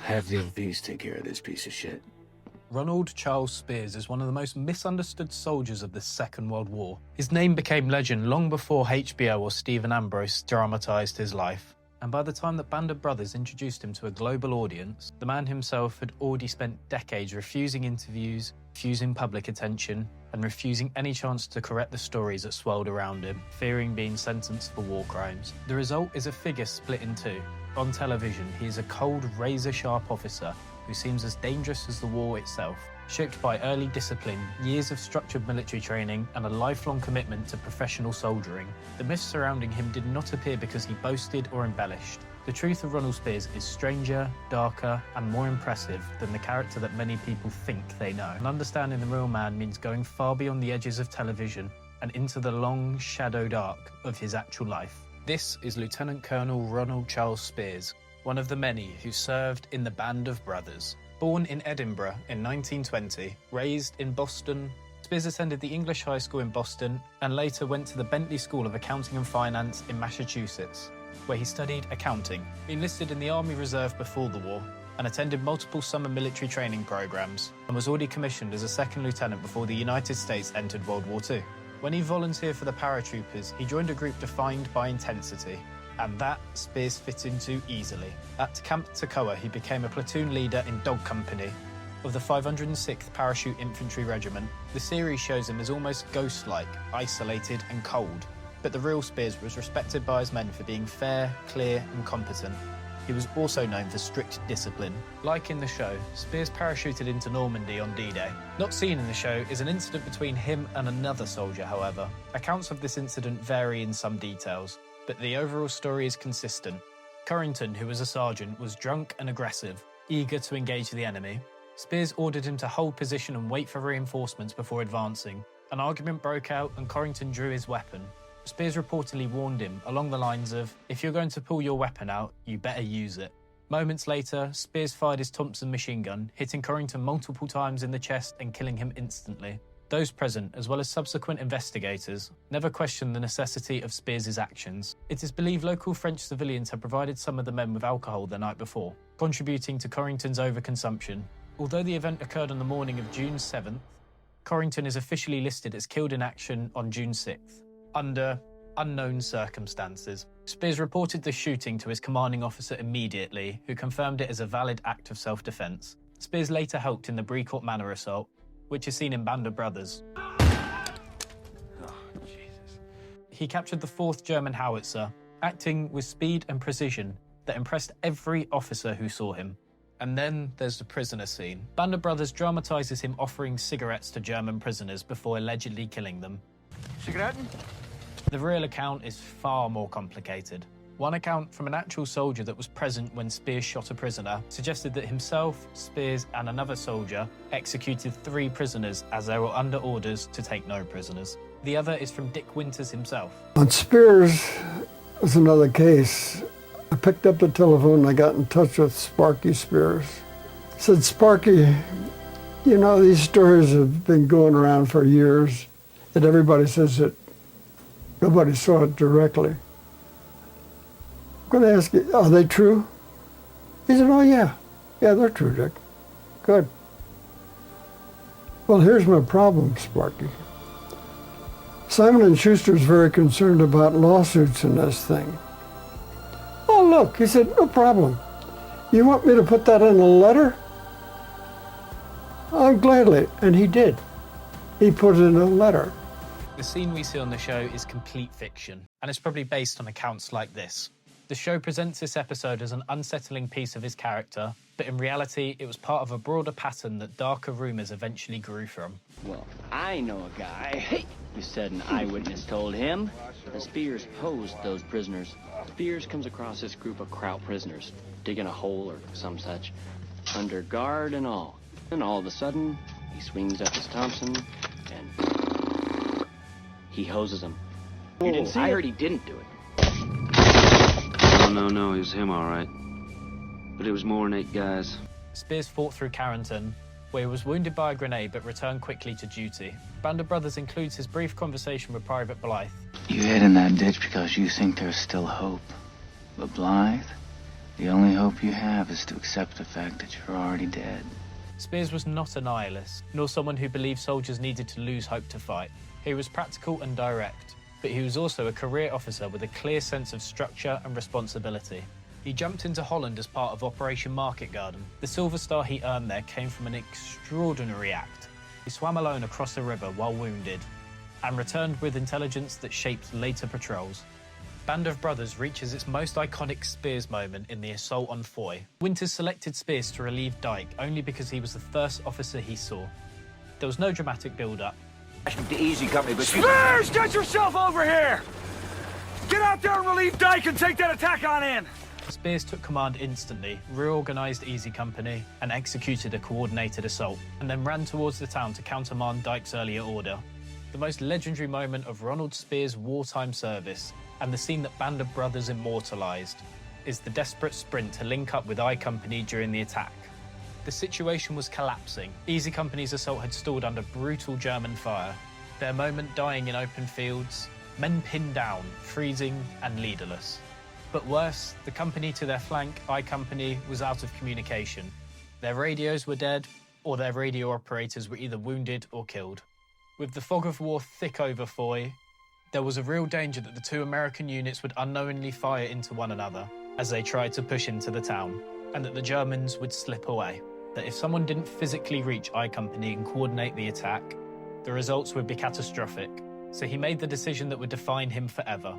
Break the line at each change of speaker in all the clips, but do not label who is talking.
Have the MPs take care of this piece of shit.
Ronald Charles Speirs is one of the most misunderstood soldiers of the Second World War. His name became legend long before HBO or Stephen Ambrose dramatised his life. And by the time that Band of Brothers introduced him to a global audience, the man himself had already spent decades refusing interviews, refusing public attention, and refusing any chance to correct the stories that swirled around him, fearing being sentenced for war crimes. The result is a figure split in two. On television, he is a cold, razor-sharp officer who seems as dangerous as the war itself. Shaped by early discipline, years of structured military training, and a lifelong commitment to professional soldiering, the myths surrounding him did not appear because he boasted or embellished. The truth of Ronald Speirs is stranger, darker, and more impressive than the character that many people think they know. And understanding the real man means going far beyond the edges of television and into the long, shadowed arc of his actual life. This is Lieutenant Colonel Ronald Charles Speirs, one of the many who served in the Band of Brothers. Born in Edinburgh in 1920, raised in Boston, Speirs attended the English High School in Boston and later went to the Bentley School of Accounting and Finance in Massachusetts, where he studied accounting. He enlisted in the Army Reserve before the war and attended multiple summer military training programs and was already commissioned as a second lieutenant before the United States entered World War II. When he volunteered for the paratroopers, he joined a group defined by intensity, and that Speirs fit into easily. At Camp Toccoa, he became a platoon leader in Dog Company of the 506th Parachute Infantry Regiment. The series shows him as almost ghost-like, isolated and cold, but the real Speirs was respected by his men for being fair, clear and competent. He was also known for strict discipline. Like in the show, Speirs parachuted into Normandy on D-Day. Not seen in the show is an incident between him and another soldier, however. Accounts of this incident vary in some details, but the overall story is consistent. Corrington, who was a sergeant, was drunk and aggressive, eager to engage the enemy. Speirs ordered him to hold position and wait for reinforcements before advancing. An argument broke out and Corrington drew his weapon. Speirs reportedly warned him along the lines of, "If you're going to pull your weapon out, you better use it." Moments later, Speirs fired his Thompson machine gun, hitting Corrington multiple times in the chest and killing him instantly. Those present, as well as subsequent investigators, never questioned the necessity of Speirs' actions. It is believed local French civilians had provided some of the men with alcohol the night before, contributing to Corrington's overconsumption. Although the event occurred on the morning of June 7th, Corrington is officially listed as killed in action on June 6th, under unknown circumstances. Speirs reported the shooting to his commanding officer immediately, who confirmed it as a valid act of self-defense. Speirs later helped in the Brecourt Manor assault, which is seen in Band of Brothers. He captured the 4th German howitzer, acting with speed and precision that impressed every officer who saw him. And then there's the prisoner scene. Band of Brothers dramatises him offering cigarettes to German prisoners before allegedly killing them.
Zigaretten?
The real account is far more complicated. One account from an actual soldier that was present when Speirs shot a prisoner suggested that himself, Speirs, and another soldier executed 3 prisoners as they were under orders to take no prisoners. The other is from Dick Winters himself.
On Speirs was another case. I picked up the telephone and I got in touch with Sparky Speirs. I said, "Sparky, you know, these stories have been going around for years, that everybody says that nobody saw it directly. I'm going to ask you, are they true?" He said, "Oh, yeah. Yeah, they're true, Dick." "Good. Well, here's my problem, Sparky. Simon & Schuster's very concerned about lawsuits in this thing." "Oh, look," he said, "no problem. You want me to put that in a letter?" "Oh, gladly." And he did. He put it in a letter.
The scene we see on the show is complete fiction, and it's probably based on accounts like this. The show presents this episode as an unsettling piece of his character, but in reality, it was part of a broader pattern that darker rumours eventually grew from.
"Well, I know a guy who said an eyewitness told him that Speirs posed those prisoners. Speirs comes across this group of Kraut prisoners, digging a hole or some such, under guard and all. And all of a sudden, he swings up his Thompson and he hoses them. You didn't see I heard he didn't do it.
No, it was him, all right. But it was more than 8 guys.
Speirs fought through Carrington, where he was wounded by a grenade but returned quickly to duty. Band of Brothers includes his brief conversation with Private Blythe.
"You hid in that ditch because you think there's still hope. But Blythe,
The only hope you have is to accept the fact that you're already dead.
Speirs was not a nihilist, nor someone who believed soldiers needed to lose hope to fight. He was practical and direct, but he was also a career officer with a clear sense of structure and responsibility. He jumped into Holland as part of Operation Market Garden. The Silver Star he earned there came from an extraordinary act. He swam alone across the river while wounded, and returned with intelligence that shaped later patrols. Band of Brothers reaches its most iconic Speirs moment in the assault on Foy. Winters selected Speirs to relieve Dyke only because he was the first officer he saw. There was no dramatic build-up.
The easy company, but
Speirs, get yourself over here! Get out there and relieve Dyke and take that attack on in!
Speirs took command instantly, reorganised Easy Company, and executed a coordinated assault, and then ran towards the town to countermand Dyke's earlier order. The most legendary moment of Ronald Speirs' wartime service, and the scene that Band of Brothers immortalised, is the desperate sprint to link up with I Company during the attack. The situation was collapsing. Easy Company's assault had stalled under brutal German fire, their moment dying in open fields, men pinned down, freezing and leaderless. But worse, the company to their flank, I Company, was out of communication. Their radios were dead, or their radio operators were either wounded or killed. With the fog of war thick over Foy, there was a real danger that the two American units would unknowingly fire into one another as they tried to push into the town, and that the Germans would slip away. That if someone didn't physically reach I Company and coordinate the attack, the results would be catastrophic. So he made the decision that would define him forever.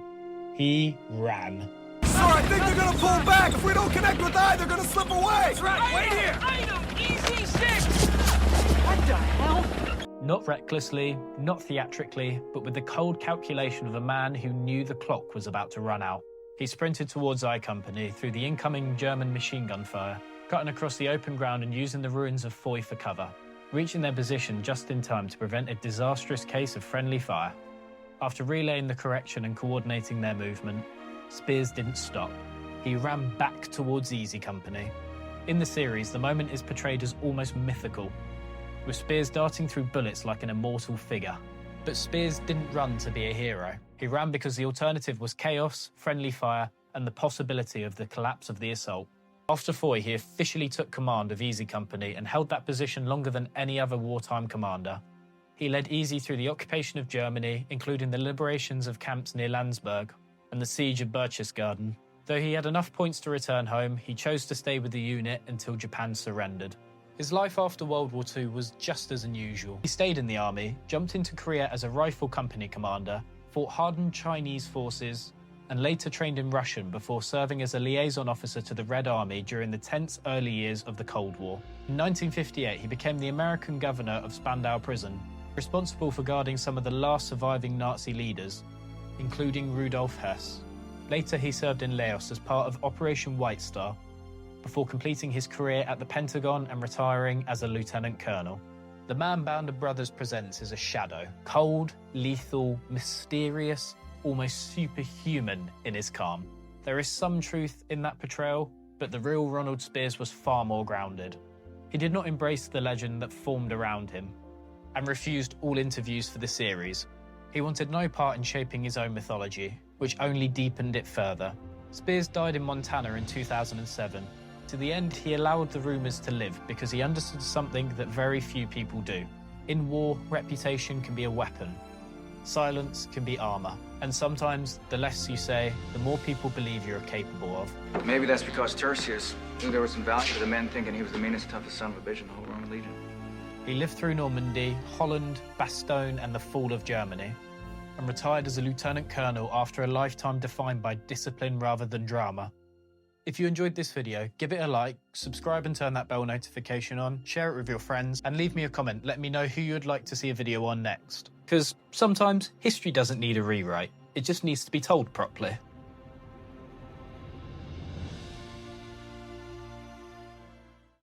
He ran.
Sir, I think they're gonna pull back! If we don't connect with I, they're gonna slip away!
That's right,
wait here!
Item easy 6! What the hell?
Not recklessly, not theatrically, but with the cold calculation of a man who knew the clock was about to run out. He sprinted towards I Company through the incoming German machine gun fire, cutting across the open ground and using the ruins of Foy for cover, reaching their position just in time to prevent a disastrous case of friendly fire. After relaying the correction and coordinating their movement, Speirs didn't stop. He ran back towards Easy Company. In the series, the moment is portrayed as almost mythical, with Speirs darting through bullets like an immortal figure. But Speirs didn't run to be a hero. He ran because the alternative was chaos, friendly fire, and the possibility of the collapse of the assault. After Foy, he officially took command of Easy Company and held that position longer than any other wartime commander. He led Easy through the occupation of Germany, including the liberations of camps near Landsberg and the siege of Berchtesgaden. Though he had enough points to return home, he chose to stay with the unit until Japan surrendered. His life after World War II was just as unusual. He stayed in the army, jumped into Korea as a rifle company commander, fought hardened Chinese forces, and later trained in Russian before serving as a liaison officer to the Red Army during the tense early years of the Cold War. In 1958, he became the American governor of Spandau Prison, responsible for guarding some of the last surviving Nazi leaders, including Rudolf Hess. Later, he served in Laos as part of Operation White Star, before completing his career at the Pentagon and retiring as a lieutenant colonel. The man Band of Brothers presents is a shadow, cold, lethal, mysterious, almost superhuman in his calm. There is some truth in that portrayal, but the real Ronald Speirs was far more grounded. He did not embrace the legend that formed around him, and refused all interviews for the series. He wanted no part in shaping his own mythology, which only deepened it further. Speirs died in Montana in 2007. To the end, he allowed the rumours to live because he understood something that very few people do. In war, reputation can be a weapon. Silence can be armour. And sometimes, the less you say, the more people believe you're capable of.
Maybe that's because Tertius knew there was some value to the men thinking he was the meanest, toughest son of a bitch in the whole Roman Legion.
He lived through Normandy, Holland, Bastogne and the fall of Germany, and retired as a lieutenant colonel after a lifetime defined by discipline rather than drama. If you enjoyed this video, give it a like, subscribe and turn that bell notification on, share it with your friends, and leave me a comment. Let me know who you'd like to see a video on next. Because sometimes history doesn't need a rewrite, it just needs to be told properly.